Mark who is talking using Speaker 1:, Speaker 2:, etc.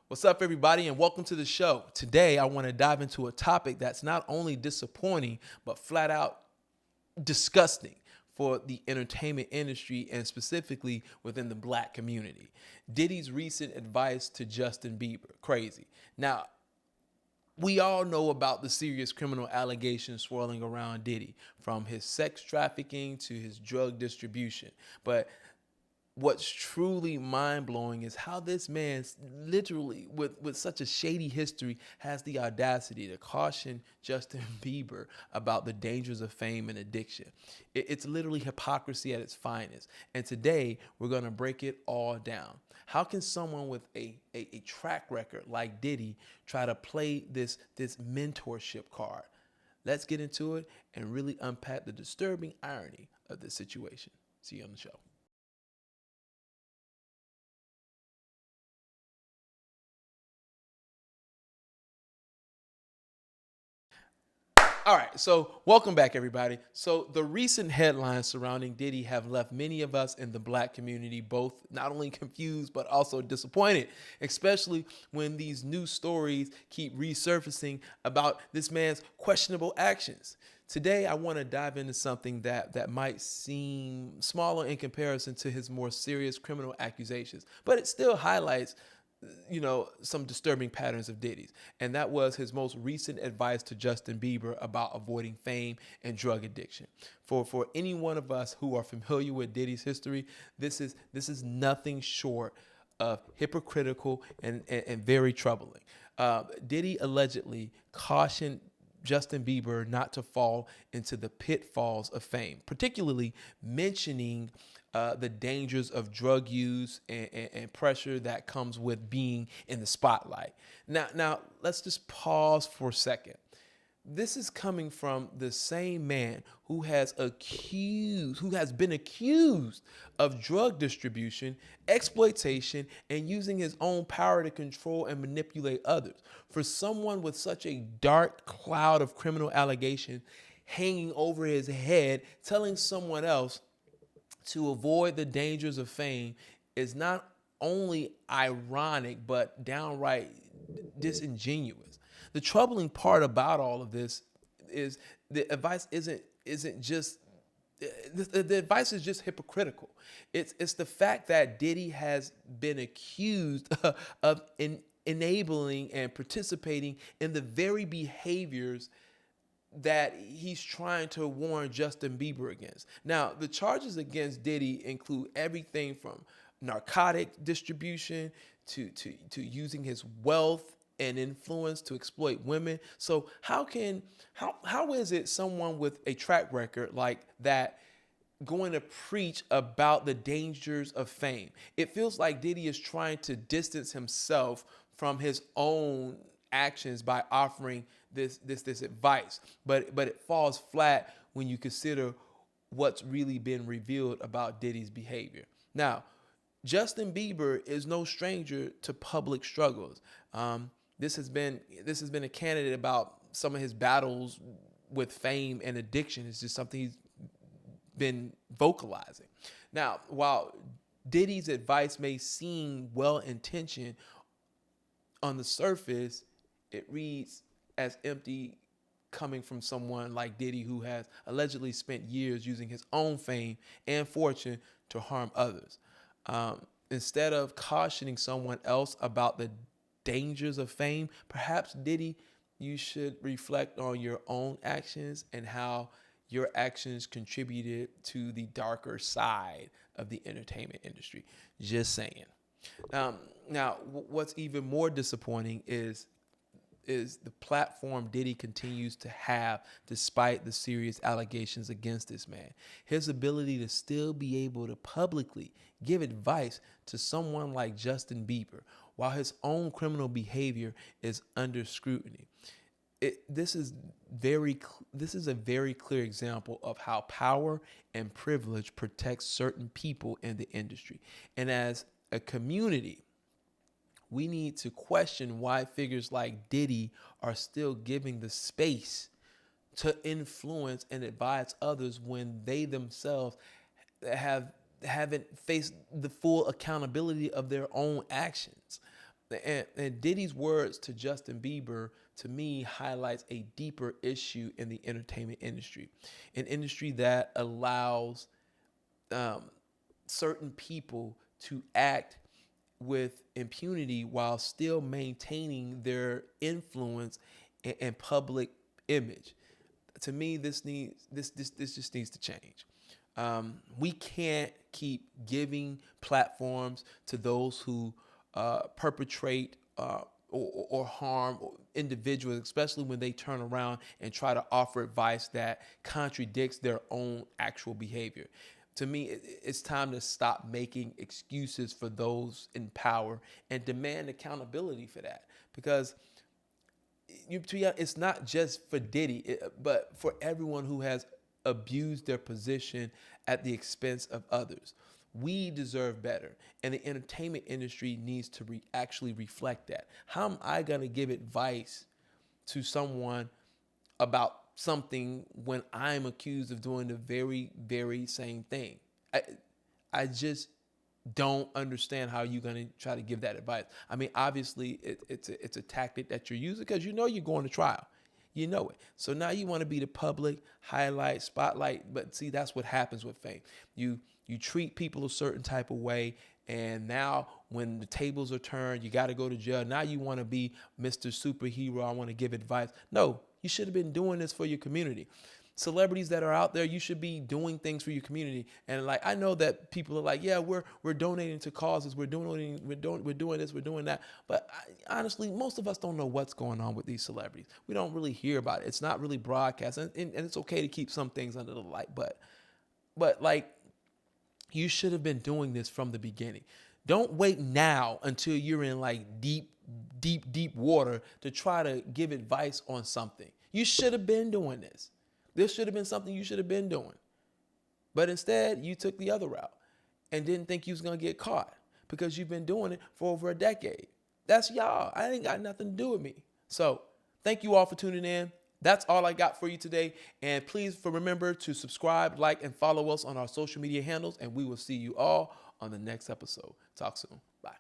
Speaker 1: What's up, everybody, and welcome to the show. Today, I want to dive into a topic that's not only disappointing, but flat out disgusting for the entertainment industry and specifically within the black community. Diddy's recent advice to Justin Bieber. Crazy. Now, we all know about the serious criminal allegations swirling around Diddy, from his sex trafficking to his drug distribution. But what's truly mind-blowing is how this man literally with such a shady history has the audacity to caution Justin Bieber about the dangers of fame and addiction. It's literally hypocrisy at its finest. And today we're going to break it all down. How can someone with a track record like Diddy try to play this mentorship card? Let's get into it and really unpack the disturbing irony of this situation. See you on the show. All right, so welcome back, everybody. So the recent headlines surrounding Diddy have left many of us in the black community both not only confused but also disappointed, especially when these new stories keep resurfacing about this man's questionable actions. Today, I want to dive into something that might seem smaller in comparison to his more serious criminal accusations, but it still highlights some disturbing patterns of Diddy's. And that was his most recent advice to Justin Bieber about avoiding fame and drug addiction. For any one of us who are familiar with Diddy's history, this is nothing short of hypocritical and very troubling. Diddy allegedly cautioned Justin Bieber not to fall into the pitfalls of fame, particularly mentioning the dangers of drug use and pressure that comes with being in the spotlight. Now, let's just pause for a second. This is coming from the same man who has been accused of drug distribution, exploitation, and using his own power to control and manipulate others. For someone with such a dark cloud of criminal allegation hanging over his head, telling someone else to avoid the dangers of fame is not only ironic, but downright disingenuous. The troubling part about all of this is the advice isn't just the advice is just hypocritical. It's the fact that Diddy has been accused of enabling and participating in the very behaviors that he's trying to warn Justin Bieber against. Now, the charges against Diddy include everything from narcotic distribution to using his wealth and influence to exploit women. So how is it someone with a track record like that going to preach about the dangers of fame? It feels like Diddy is trying to distance himself from his own actions by offering this advice, but it falls flat when you consider what's really been revealed about Diddy's behavior. Now, Justin Bieber is no stranger to public struggles. This has been a candidate about some of his battles with fame and addiction. It's just something he's been vocalizing. Now, while Diddy's advice may seem well-intentioned on the surface, it reads as empty coming from someone like Diddy, who has allegedly spent years using his own fame and fortune to harm others. Instead of cautioning someone else about the dangers of fame, perhaps Diddy, you should reflect on your own actions and how your actions contributed to the darker side of the entertainment industry. Just saying. Now, what's even more disappointing is the platform Diddy continues to have despite the serious allegations against this man. His ability to still be able to publicly give advice to someone like Justin Bieber while his own criminal behavior is under scrutiny. This is a very clear example of how power and privilege protects certain people in the industry. And as a community, we need to question why figures like Diddy are still giving the space to influence and advise others when they themselves haven't faced the full accountability of their own actions. And Diddy's words to Justin Bieber, to me, highlights a deeper issue in the entertainment industry, an industry that allows um, certain people to act with impunity while still maintaining their influence and public image. To me, this just needs to change. We can't keep giving platforms to those who perpetrate or harm individuals, especially when they turn around and try to offer advice that contradicts their own actual behavior. To me, it's time to stop making excuses for those in power and demand accountability for that. Because it's not just for Diddy, but for everyone who has abused their position at the expense of others. We deserve better, and the entertainment industry needs to actually reflect that. How am I going to give advice to someone about something when I'm accused of doing the very, very same thing? I just don't understand how you're going to try to give that advice. I mean, obviously, it's a tactic that you're using because you know you're going to trial. You know it. So now you want to be the public highlight, spotlight. But see, that's what happens with fame. You treat people a certain type of way, and now when the tables are turned, you got to go to jail. Now you want to be Mr. Superhero. I want to give advice. No, you should have been doing this for your community. Celebrities that are out there, you should be doing things for your community. And like, I know that people are like, yeah, we're donating to causes, we're doing this, we're doing that. But honestly, most of us don't know what's going on with these celebrities. We don't really hear about it. It's not really broadcast, and it's okay to keep some things under the light. But like, you should have been doing this from the beginning. Don't wait now until you're in like deep water to try to give advice on something. You should have been doing this. This should have been something you should have been doing. But instead, you took the other route and didn't think you was going to get caught because you've been doing it for over a decade. That's y'all. I ain't got nothing to do with me. So thank you all for tuning in. That's all I got for you today. And please remember to subscribe, like, and follow us on our social media handles. And we will see you all on the next episode. Talk soon. Bye.